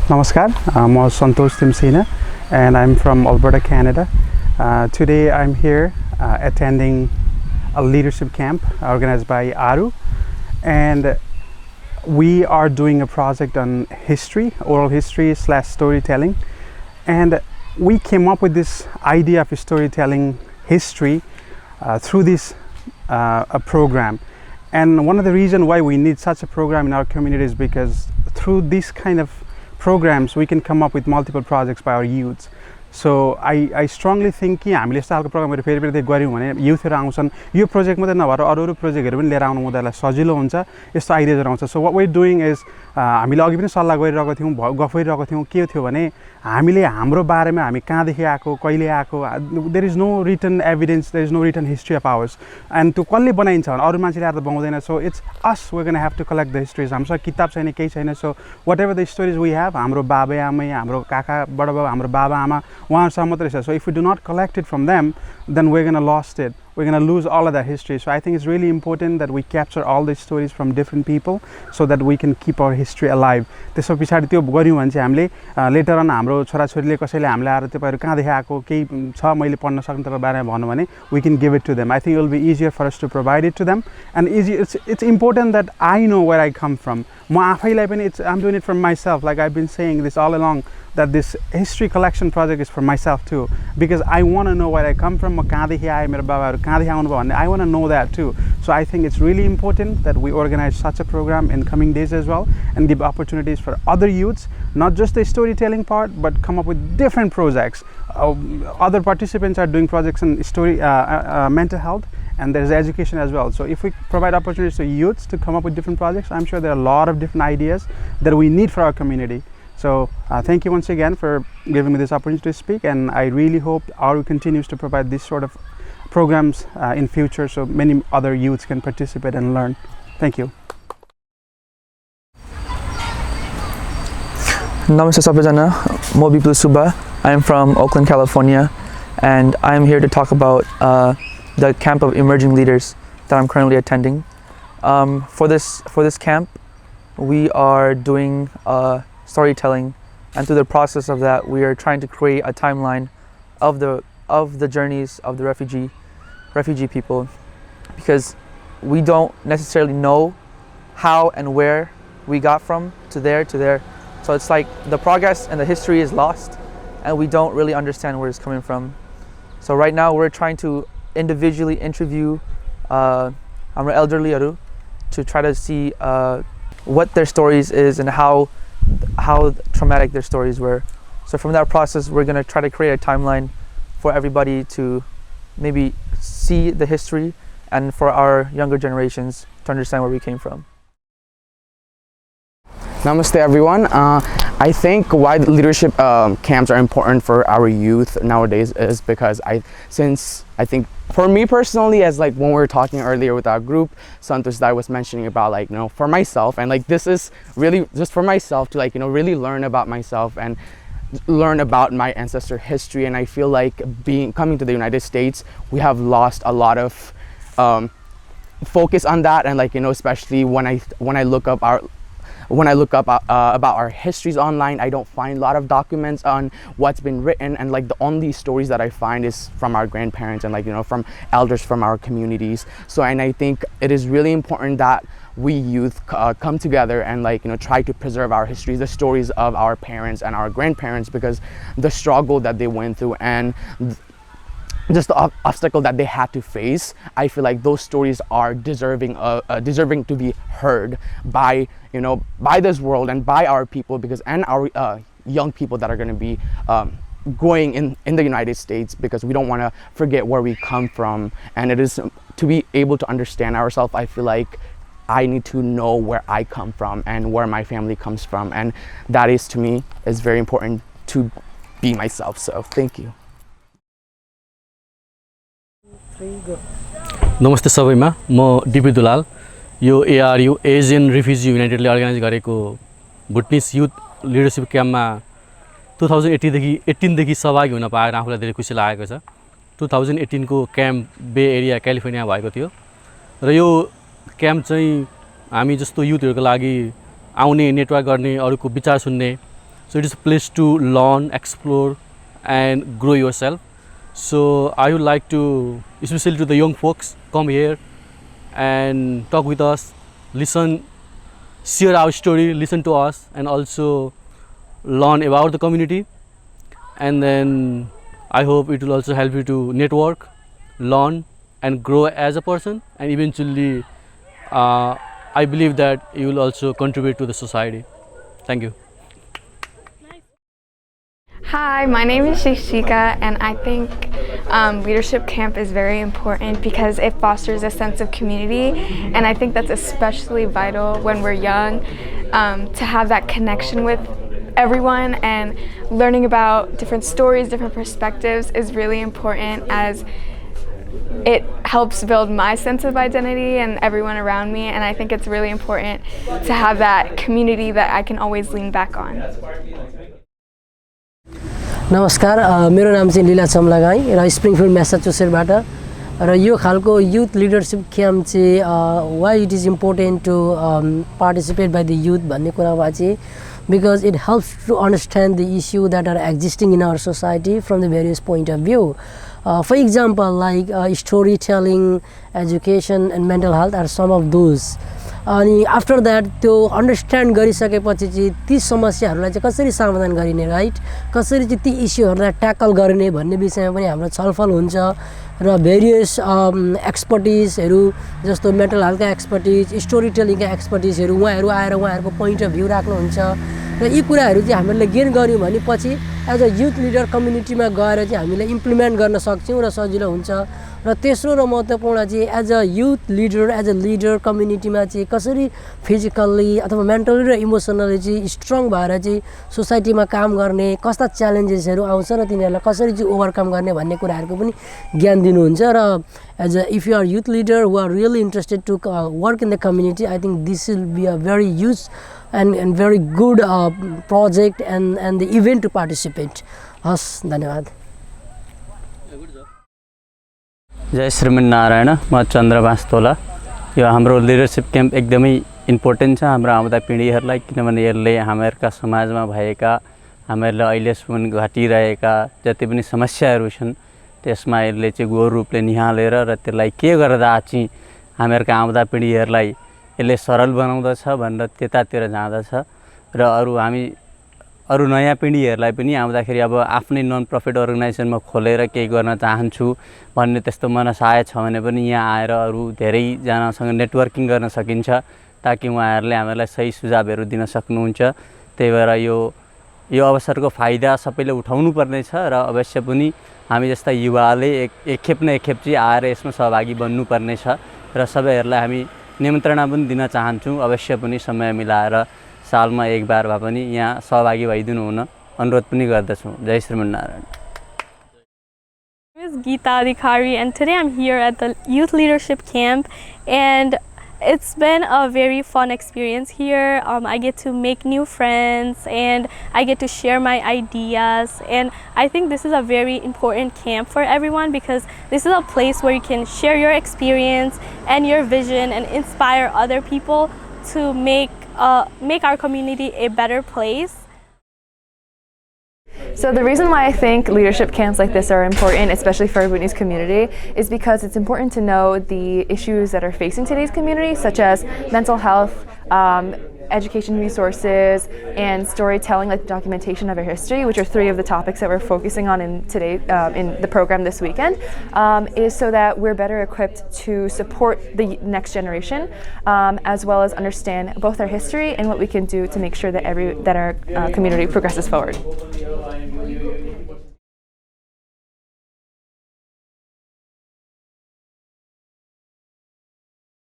Namaskar, I'm Santosh Timsina and I'm from Alberta, Canada. Today I'm here attending a leadership camp organized by ARU, and we are doing a project on history, oral history / storytelling, and we came up with this idea of storytelling history through this a program. And one of the reasons why we need such a program in our community is because through this kind of programs we can come up with multiple projects by our youths. So I strongly think कि हामीले यस्तो खालको प्रोग्रामहरु फेरि फेरि गर्यौं भने युथहरु आउँछन्, यो project मात्रै नभएर अरु प्रोजेक्टहरु पनि लिएर आउनु उनीहरुलाई सजिलो हुन्छ, यस्तो आइडियाजहरु आउँछ. So what we are doing is हामीले अघि पनि सल्लाह गरिरहेको थियौं, गफ गरिरहेको थियौं, के थियो भने हामीले हाम्रो बारेमा हामी कहाँदेखि आएको, कहिले आएको, there is no written evidence, there is no written history of ours, and त्यो कसले बनाइन्छ भने अरु मान्छेले आएर त बनाउँदैन. So it's us, we are gonna have to collect the histories. हामीसँग किताब छैन, केही छैन. So whatever the stories we have, हाम्रो बाबा आमै, हाम्रो काका बडाबाबा, हाम्रो बाबा आमा उहाँहरुसँग मात्रै छ. So if we do not collect it from them, then we're going to lost it. We're going to lose all of that history. So I think it's really important that we capture all these stories from different people so that we can keep our history alive. त्यसो पछाडी त्यो गर्यौं भने चाहिँ हामीले later on हाम्रो छोराछोरीले कसैले हामीलाई आएर तपाईहरु कहाँदेखि आएको केही छ मैले पढ्न सक्ने तपाईको बारेमा भन्नु भने we can give it to them. I think it will be easier for us to provide it to them, and it's important that I know where I come from. म आफैलाई पनि I'm doing it for myself, like I've been saying this all along, that this history collection project is for myself too, because I want to know where I come from. म कहाँदेखि आए, मेरो बाबाहरु कहाँदेखि आउनु भयो भन्ने I want to know that too. So I think it's really important that we organize such a program in coming days as well, and give opportunities for other youths, not just the storytelling part, but come up with different projects. Other participants are doing projects in mental health, and there's education as well. So if we provide opportunities to youths to come up with different projects, I'm sure there are a lot of different ideas that we need for our community. So thank you once again for giving me this opportunity to speak, and I really hope ARU continues to provide this sort of programs in future so many other youths can participate and learn. Thank you. Namaste sabajana, mo Bipul Suba. I am from Oakland, California, and I am here to talk about the camp of emerging leaders that I'm currently attending. For this camp, we are doing storytelling, and through the process of that, we are trying to create a timeline of the journeys of the refugee people, because we don't necessarily know how and where we got from to there. So it's like the progress and the history is lost, and we don't really understand where it's coming from. So right now we're trying to individually interview our elderly Aru to try to see what their stories is and how traumatic their stories were. So from that process, we're going to try to create a timeline for everybody to maybe see the history, and for our younger generations to understand where we came from. Namaste everyone. I think why the leadership camps are important for our youth nowadays is because I think for me personally, as like when we were talking earlier with our group, Santosh Dai was mentioning about like, for myself, and like this is really just for myself to like, really learn about myself and learn about my ancestor history. And I feel like coming to the United States, we have lost a lot of focus on that, and like, especially when I look up about our histories online, I don't find a lot of documents on what's been written, and like the only stories that I find is from our grandparents and like from elders from our communities. So, and I think it is really important that we youth come together and like try to preserve our histories, the stories of our parents and our grandparents, because the struggle that they went through and just the obstacle that they had to face, I feel like those stories are deserving to be heard by by this world and by our people, because and our young people that are going to be going in the United States, because we don't want to forget where we come from. And it is to be able to understand ourselves, I feel like I need to know where I come from and where my family comes from, and that is to me is very important to be myself. So thank you. नमस्ते सबैमा, म DP Dulal. यो ARU Aegean refugee युनाइटेडले organise गरेको भुटनिस youth leadership क्याम्पमा 2018 देखि सहभागी हुन पाएर आफूलाई धेरै खुसी लागेको छ. 2018 को क्याम्प बे एरिया क्यालिफोर्निया भएको थियो, र यो क्याम्प चाहिँ हामी जस्तो युथहरुको लागि आउने, नेटवर्क गर्ने, अरूको विचार सुन्ने So it is a place to learn, explore, and grow yourself. So I would like to, especially to the young folks, come here and talk with us, listen, share our story, listen to us, and also learn about the community. And then I hope it will also help you to network, learn, and grow as a person, and eventually I believe that you will also contribute to the society. Thank you. Hi, my name is Shishika, and I think leadership camp is very important because it fosters a sense of community, and I think that's especially vital when we're young, to have that connection with everyone, and learning about different stories, different perspectives is really important, as it helps build my sense of identity and everyone around me, and I think it's really important to have that community that I can always lean back on. नमस्कार, मेरो नाम चाहिँ लीला चमलागाई र Springfield म्यासाचुसेट्सबाट र यो खालको youth leadership camp चाहिँ why it is important to participate by the youth भन्ने कुरामा चाहिँ because it helps to understand the issue that are existing in our society from the various point of view. For example, like storytelling, education and mental health are some of those. अनि after that त्यो understand गरिसकेपछि चाहिँ ती समस्याहरूलाई चाहिँ कसरी समाधान गरिने, right, कसरी चाहिँ ती इस्युहरूलाई ट्याकल गर्ने भन्ने विषयमा पनि हाम्रो छलफल हुन्छ र भेरियस एक्सपर्टिजहरू जस्तो मेन्टल हेल्थका एक्सपर्टिज, स्टोरी टेलिङका एक्सपर्टिजहरू उहाँहरू आएर उहाँहरूको पोइन्ट अफ भ्यू राख्नुहुन्छ र यी कुराहरू चाहिँ हामीले गेन गऱ्यौँ भने पछि एज अ युथ लिडर कम्युनिटीमा गएर चाहिँ हामीले इम्प्लिमेन्ट गर्न सक्छौँ र सजिलो हुन्छ। र तेस्रो र महत्त्वपूर्ण चाहिँ as a youth leader, as a leader कम्युनिटीमा चाहिँ कसरी फिजिकल्ली अथवा मेन्टली र इमोसनली चाहिँ स्ट्रङ भएर चाहिँ सोसाइटीमा काम गर्ने, कस्ता च्यालेन्जेसहरू आउँछ र तिनीहरूलाई कसरी चाहिँ ओभरकम गर्ने भन्ने कुराहरूको पनि ज्ञान दिनुहुन्छ। र as a if you are youth leader who are really interested to work in the community, I think this will be a very use and very good project and the event to participate. हस्, धन्यवाद। जय श्रीमन्नारायण, म चन्द्र बास्तोला। यो हाम्रो leadership camp एकदमै important छ हाम्रो आउँदा पिँढीहरूलाई, किनभने यसले हामीहरूका समाजमा भएका, हामीहरूलाई अहिलेसम्म घटिरहेका जति पनि समस्याहरू छन् त्यसमा यसले चाहिँ गौर रूपले निहालेर र त्यसलाई के गर्दा चाहिँ हामीहरूका आउँदा पिँढीहरूलाई यसले सरल बनाउँदछ भनेर त्यतातिर जाँदछ र अरू नयाँ पिँढीहरूलाई पनि आउँदाखेरि अब आफ्नै नन प्रफिट अर्गनाइजेसनमा खोलेर केही गर्न चाहन्छु भन्ने त्यस्तो मनसाय छ भने पनि यहाँ आएर अरू धेरैजनासँग नेटवर्किङ गर्न सकिन्छ ताकि उहाँहरूले हामीलाई सही सुझावहरू दिन सक्नुहुन्छ। त्यही भएर यो अवसरको फाइदा सबैले उठाउनु पर्नेछ र अवश्य पनि हामी जस्ता युवाले एक खेप न एक खेप चाहिँ आएर यसमा सहभागी बन्नुपर्नेछ र सबैहरूलाई हामी निमन्त्रणा पनि दिन चाहन्छौँ। अवश्य पनि समय मिलाएर सालमा एक बार भए पनि यहाँ सहभागी भइदिनु हुन अनुरोध पनि गर्दछौँ। जय Sriman Narayana. My name is Geeta Adhikari, and today I'm here at the Youth Leadership Camp, and it's been a very fun experience here. I get to make new friends and I get to share my ideas, and I think this is a very important camp for everyone because this is a place where you can share your experience and your vision and inspire other people to make our community a better place. So the reason why I think leadership camps like this are important, especially for Bhutanese community, is because it's important to know the issues that are facing today's community, such as mental health, education resources, and storytelling, like documentation of our history, which are three of the topics that we're focusing on in the program this weekend, is so that we're better equipped to support the next generation, as well as understand both our history and what we can do to make sure that our community progresses forward.